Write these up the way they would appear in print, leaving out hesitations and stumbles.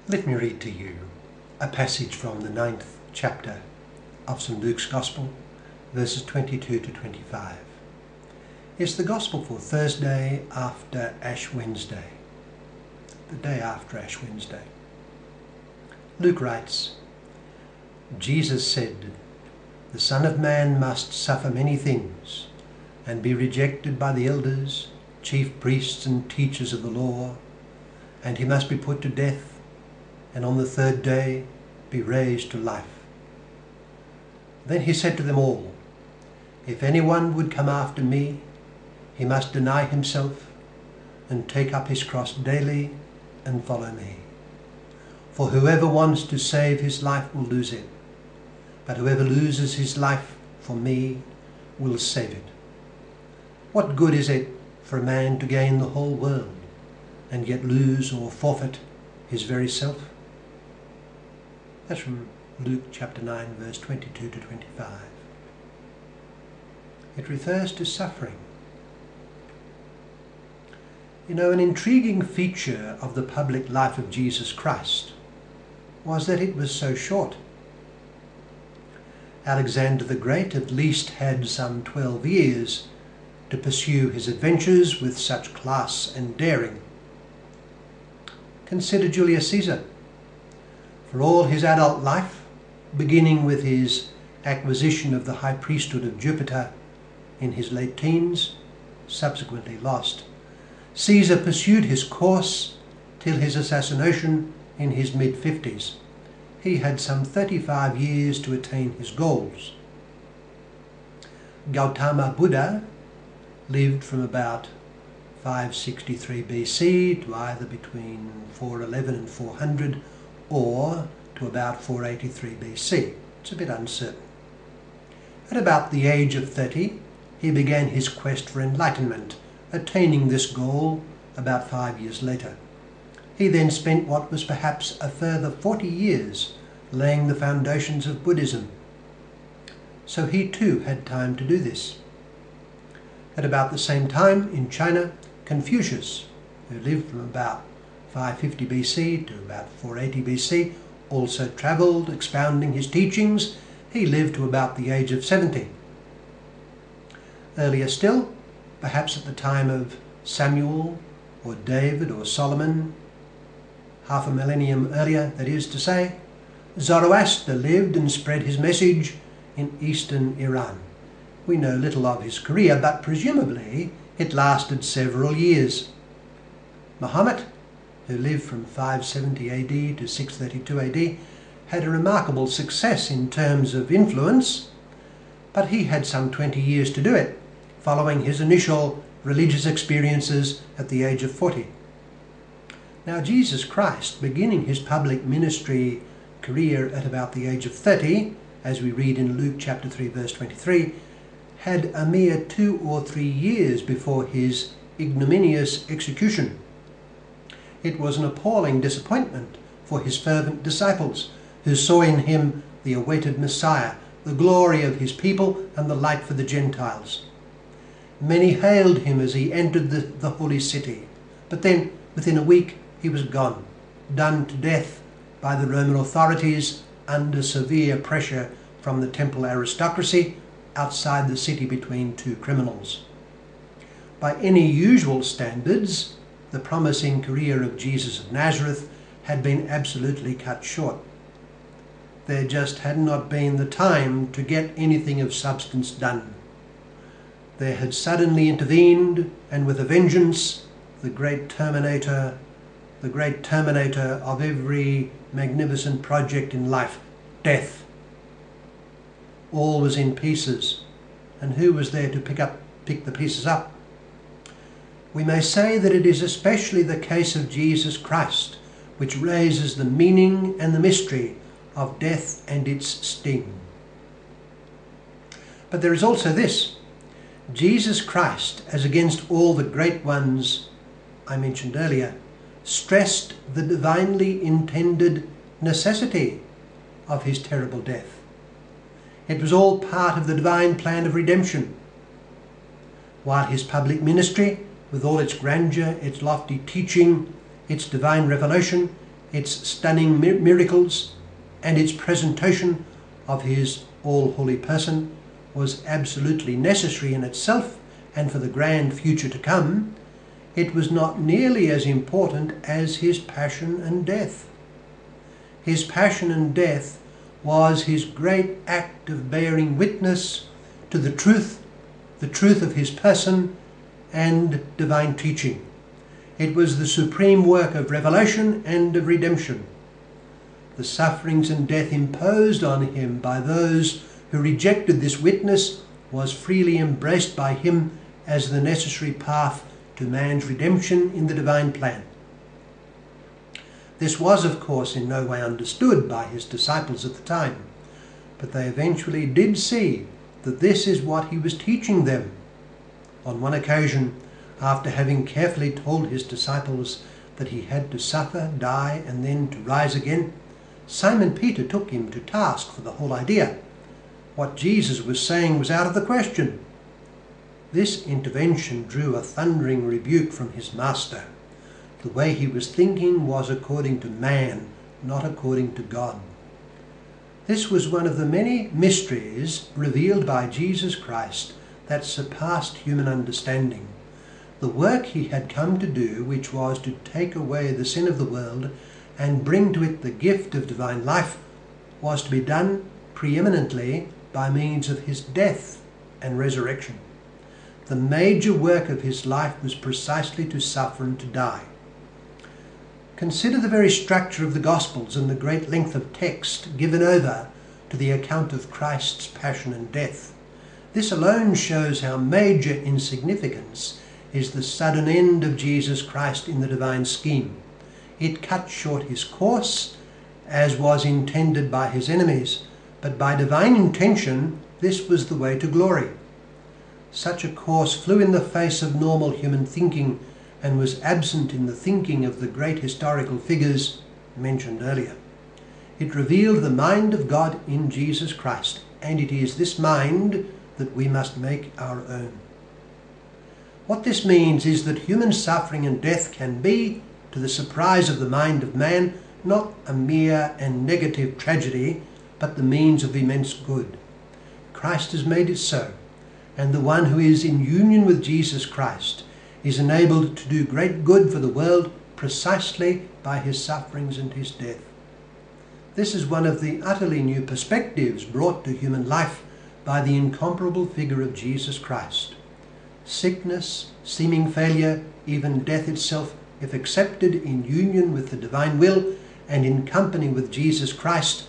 Let me read to you a passage from the 9th chapter of St. Luke's Gospel, verses 22 to 25. It's the Gospel for Thursday after Ash Wednesday, the day after Ash Wednesday. Luke writes, Jesus said, "The Son of Man must suffer many things, and be rejected by the elders, chief priests and teachers of the law, and he must be put to death, and on the third day be raised to life." Then he said to them all, "If anyone would come after me, he must deny himself and take up his cross daily and follow me. For whoever wants to save his life will lose it, but whoever loses his life for me will save it. What good is it for a man to gain the whole world and yet lose or forfeit his very self?" That's from Luke chapter 9, verse 22 to 25. It refers to suffering. You know, an intriguing feature of the public life of Jesus Christ was that it was so short. Alexander the Great at least had some 12 years to pursue his adventures with such class and daring. Consider Julius Caesar. For all his adult life, beginning with his acquisition of the high priesthood of Jupiter in his late teens, subsequently lost, Caesar pursued his course till his assassination in his mid-50s. He had some 35 years to attain his goals. Gautama Buddha lived from about 563 BC to either between 411 and 400 or to about 483 BC. It's a bit uncertain. At about the age of 30, he began his quest for enlightenment, attaining this goal about 5 years later. He then spent what was perhaps a further 40 years laying the foundations of Buddhism. So he too had time to do this. At about the same time in China, Confucius, who lived from about 550 BC to about 480 BC, also travelled expounding his teachings. He lived to about the age of 70. Earlier still, perhaps at the time of Samuel or David or Solomon, half a millennium earlier, that is to say, Zoroaster lived and spread his message in eastern Iran. We know little of his career, but presumably it lasted several years. Muhammad, who lived from 570 AD to 632 AD, had a remarkable success in terms of influence, but he had some 20 years to do it, following his initial religious experiences at the age of 40. Now Jesus Christ, beginning his public ministry career at about the age of 30, as we read in Luke chapter 3 verse 23, had a mere 2 or 3 years before his ignominious execution. It was an appalling disappointment for his fervent disciples, who saw in him the awaited Messiah, the glory of his people and the light for the Gentiles. Many hailed him as he entered the holy city, but then within a week he was gone, done to death by the Roman authorities under severe pressure from the temple aristocracy outside the city between two criminals. By any usual standards, the promising career of Jesus of Nazareth had been absolutely cut short. There just had not been the time to get anything of substance done. There had suddenly intervened, and with a vengeance, the great terminator of every magnificent project in life, death. All was in pieces, and who was there to pick the pieces up? We may say that it is especially the case of Jesus Christ which raises the meaning and the mystery of death and its sting. But there is also this: Jesus Christ, as against all the great ones I mentioned earlier, stressed the divinely intended necessity of his terrible death. It was all part of the divine plan of redemption. While his public ministry, with all its grandeur, its lofty teaching, its divine revelation, its stunning miracles, and its presentation of his all-holy person was absolutely necessary in itself and for the grand future to come, it was not nearly as important as his passion and death. His passion and death was his great act of bearing witness to the truth of his person and divine teaching. It was the supreme work of revelation and of redemption. The sufferings and death imposed on him by those who rejected this witness was freely embraced by him as the necessary path to man's redemption in the divine plan. This was, of course, in no way understood by his disciples at the time, but they eventually did see that this is what he was teaching them. On one occasion, after having carefully told his disciples that he had to suffer, die, and then to rise again, Simon Peter took him to task for the whole idea. What Jesus was saying was out of the question. This intervention drew a thundering rebuke from his master. The way he was thinking was according to man, not according to God. This was one of the many mysteries revealed by Jesus Christ that surpassed human understanding. The work he had come to do, which was to take away the sin of the world and bring to it the gift of divine life, was to be done preeminently by means of his death and resurrection. The major work of his life was precisely to suffer and to die. Consider the very structure of the Gospels and the great length of text given over to the account of Christ's passion and death. This alone shows how major in significance is the sudden end of Jesus Christ in the divine scheme. It cut short his course, as was intended by his enemies, but by divine intention, this was the way to glory. Such a course flew in the face of normal human thinking and was absent in the thinking of the great historical figures mentioned earlier. It revealed the mind of God in Jesus Christ, and it is this mind that we must make our own. What this means is that human suffering and death can be, to the surprise of the mind of man, not a mere and negative tragedy, but the means of immense good. Christ has made it so, and the one who is in union with Jesus Christ is enabled to do great good for the world precisely by his sufferings and his death. This is one of the utterly new perspectives brought to human life by the incomparable figure of Jesus Christ. Sickness, seeming failure, even death itself, if accepted in union with the divine will and in company with Jesus Christ,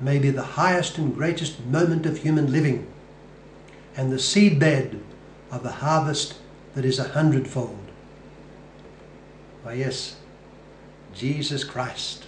may be the highest and greatest moment of human living, and the seedbed of the harvest that is 100-fold. Why yes, Jesus Christ.